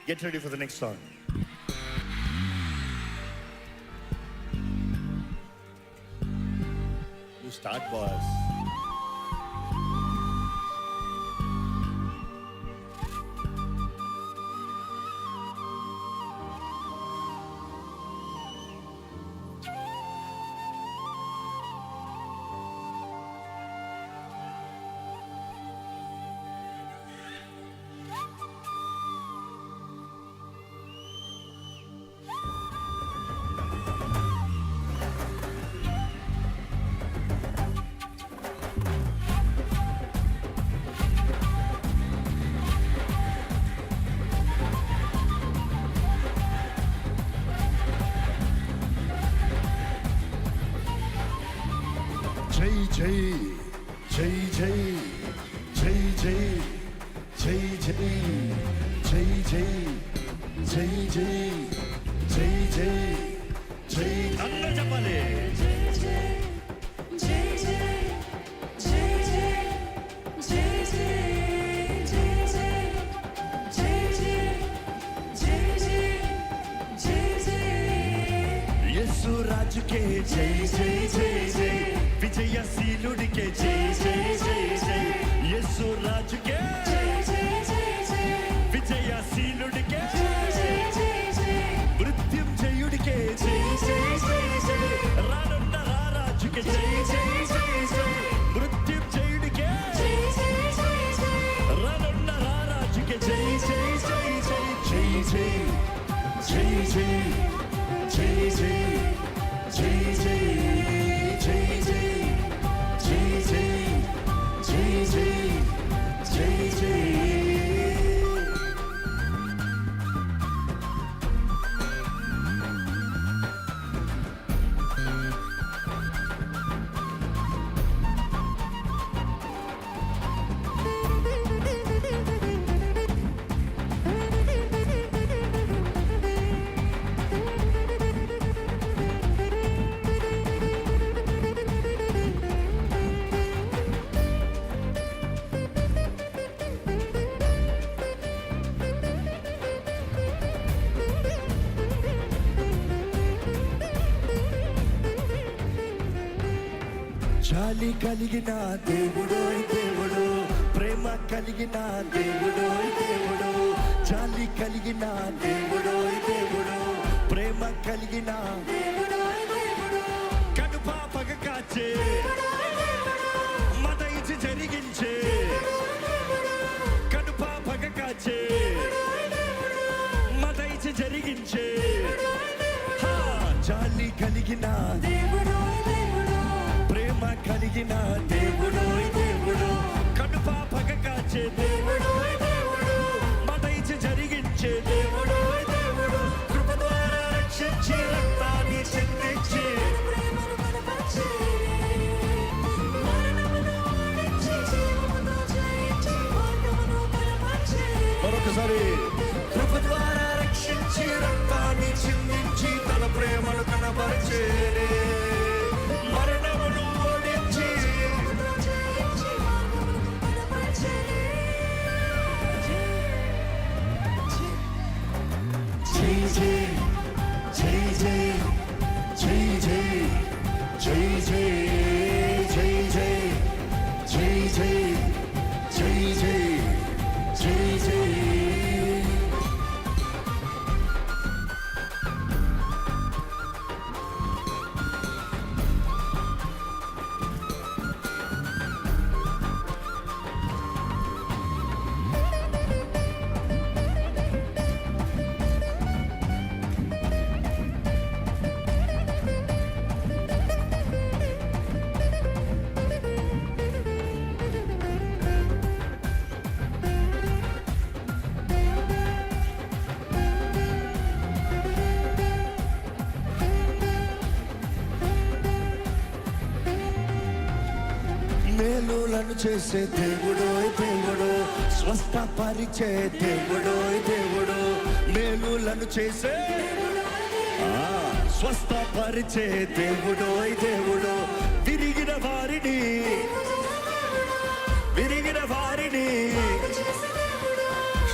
Get ready for the next song. You start, boss. Jai Jai Jai Jai Jai Jai Jai Jai Jai Jai Jai Jai Jai Jai Alla చెప్పాలి యేసు రాజుకే జై జై జై జై విజయశీలుడికే జై జై జై జై యేసు రాజుకే జై జై జై జై విజయశీలుడికే జై జై జై జై మృత్యుంజయుడికే జై జై జై జై రానున్న రారాజుకే జై జై జై జై మృత్యుంజయుడికే జై జై జై జై రానున్న రారాజుకే జై జై జై జై జై జై జై జై జై జై జై జై జాలి కలిగిన దేవుడోయ్ దేవుడు ప్రేమ కలిగిన దేవుడోయ్ దేవుడు జాలి కలిగిన దేవుడోయ్ దేవుడు ప్రేమ కలిగిన దేవుడోయ్ దేవుడు కడుపా పగ కాచే మత ఇచ్చి జరిగించే కడుపా పగ కాచే మత ఇచ్చి జరిగించే జాలి కలిగిన దేవుడు ప్రేమ కలిగిన దేవుడోయ్ దేవుడు కడుపా పగ కాచే దేవుడోయ్ దేవుడు మాట ఇచ్చి జరిగించే దేవుడోయ్ దేవుడు కృప ద్వారా రక్షించి రక్తాన్ని చెందించి మరొకసారి కృప ద్వారా రక్షించి రక్తాన్ని చిందించి తన ప్రేమను కనబరిచే మేలులను చేసే దేవుడోయ్ దేవుడు స్వస్థపరిచే దేవుడోయ్ దేవుడు మేలులను చేసే స్వస్థపరిచే దేవుడోయ్ దేవుడు విరిగిన వారిని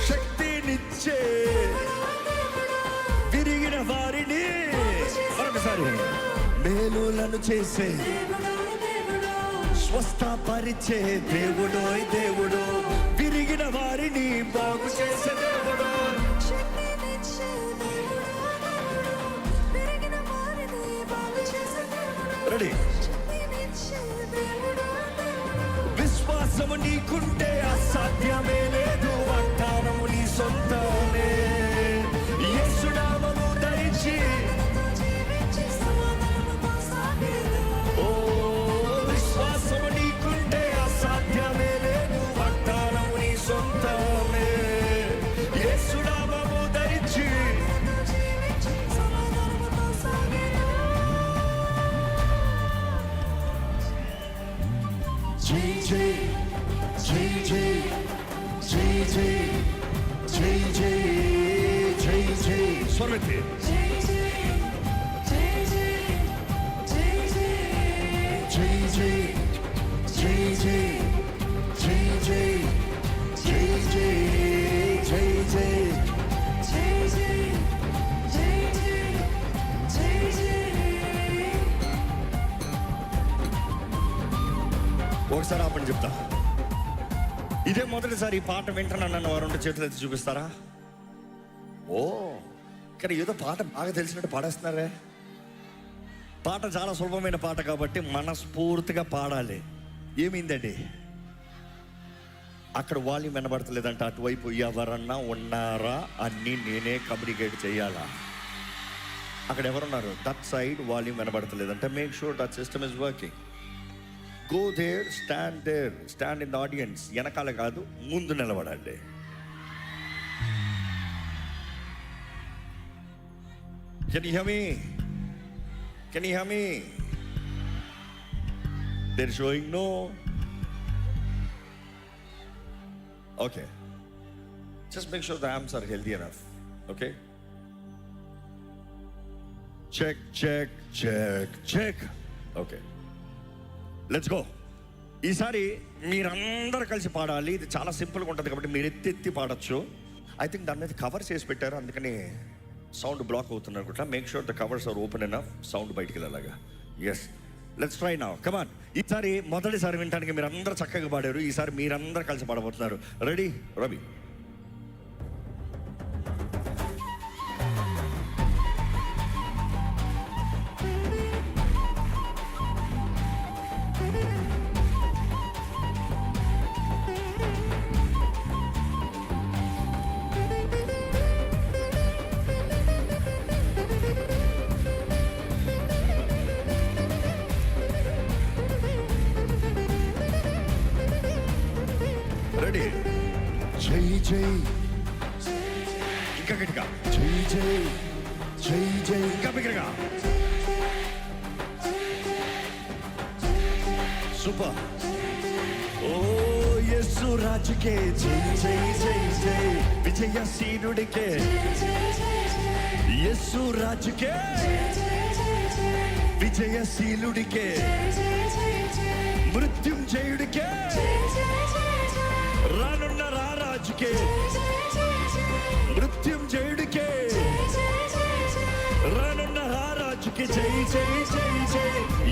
శక్తినిచ్చే ఒకసారి మేలులను చేసే స్వస్థపరిచే దేవుడోయ్ దేవుడు, విరిగిన వారిని బాగు చేసే దేవుడు. రెడీ? విశ్వాసము నీకుంటే అసాధ్యమే లేదు, వాగ్దానము నీ సొంతమే. యేసు నామము ధరించి ఓ విశ్వాసము నీకుంటే అసాధ్యమే లేదు, వాగ్దానము నీ సొంతమే. యేసు నామము ధరించి జై జై జై జై జై జై జై జై జై జై స్వరతి జై జై జై జై జై జై జై ఒకసారి ఆపండి చెప్తా. ఇదే మొదటిసారి ఈ పాట వింటున్నాను వారు ఉంటే చేతులు ఎత్తి చూపిస్తారా? ఓ కానీ ఏదో పాట బాగా తెలిసినట్టు పాడేస్తున్నారే. పాట చాలా సులభమైన పాట కాబట్టి మనస్ఫూర్తిగా పాడాలి. ఏమైందండి? అక్కడ వాల్యూమ్ వినబడతలేదంట. అటువైపు ఎవరన్నా ఉన్నారా అన్నీ నేనే కమ్యూనికేట్ చేయాలా? అక్కడ ఎవరున్నారు? దట్ సైడ్ వాల్యూమ్ వినబడతలేదంటే make sure that system is working. Go there, stand in the audience. వెనకాల కాదు, ముందు నిలబడండి. Can you hear me? Can you hear me? They're showing no. Okay. Just make sure the amps are healthy enough. Okay? Check, check, check, check. Okay. Let's go. ఈసారి మీరందరూ కలిసి పాడాలి. ఇది చాలా సింపుల్గా ఉంటుంది కాబట్టి మీరు ఎత్తి పాడచ్చు. ఐ థింక్ దాని మీద కవర్ చేసి పెట్టారు, అందుకని సౌండ్ బ్లాక్ అవుతుంది అనుకుంటా. Make sure the covers are open enough, sound బయటికి వెళ్ళాలాగా. Yes, let's try now. Come on. ఈసారి మొదటిసారి వినడానికి మీరు అందరూ చక్కగా పాడారు. ఈసారి మీరందరూ కలిసి పాడబోతున్నారు. రెడీ? రవి. రెడీ? జై జై, ఇంకా గట్టిగా జై జై జై జై, ఇంకా బిగ్గరగా. సూపర్. ఓ యేసు రాజుకే జై జై జై జై, విజయశీలుడికే యేసు రాజుకే, విజయశీలుడికే, మృత్యుంజయుడికే, రానున్న రారాజుకే, మృత్యుంజయుడికే, రానున్న రారాజుకే జై జై జై జై,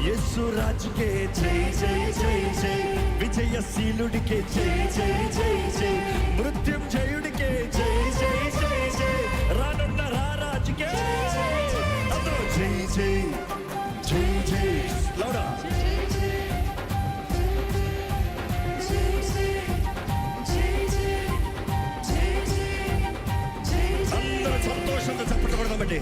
యేసు రాజుకే జై జై జై జై, విజయశీలుడికే జై జై జై జై, మృత్యుంజయుడికే జై జై జై జై, రానున్న రారాజుకే అందరూ జై జై జై జై. లౌడా. సంతోషంగా చప్పట్లు కొడదామండి.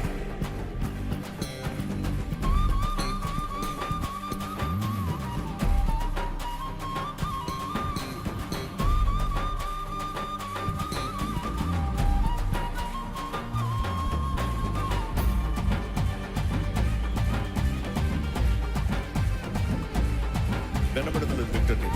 వినబడుతుంది వింటుంది.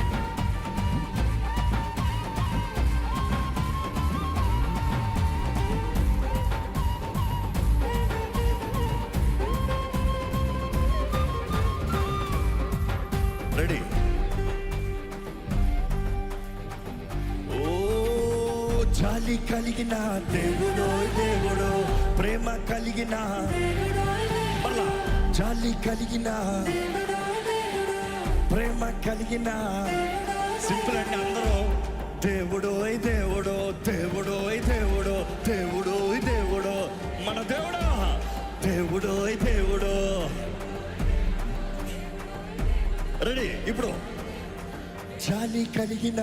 రెడీ? ఓ జాలి కలిగిన దేవుడో దేవుడో, ప్రేమ కలిగిన మళ్ళా జాలి కలిగిన ప్రేమ కలిగిన సింపుల్ అంటే అందరూ దేవుడు దేవుడు దేవుడు దేవుడు దేవుడు దేవుడు మన దేవుడు దేవుడు దేవుడు. రెడీ? ఇప్పుడు జాలి కలిగిన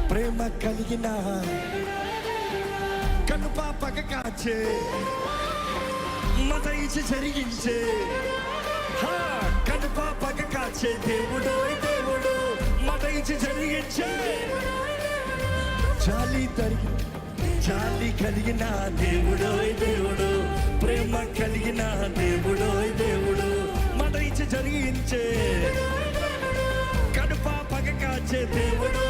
ప్రేమ కలిగిన కనుపాపక కాచే మత ఇచ్చి జరిగించే కనుపాపక కాచే దేవుడు దేవుడు మత ఇచ్చి జరిగించే జాలి కలిగిన దేవుడు దేవుడు ప్రేమ కలిగిన దేవుడు దేవుడు మత ఇచ్చి జరిగించే కనుపాపక కాచే దేవుడు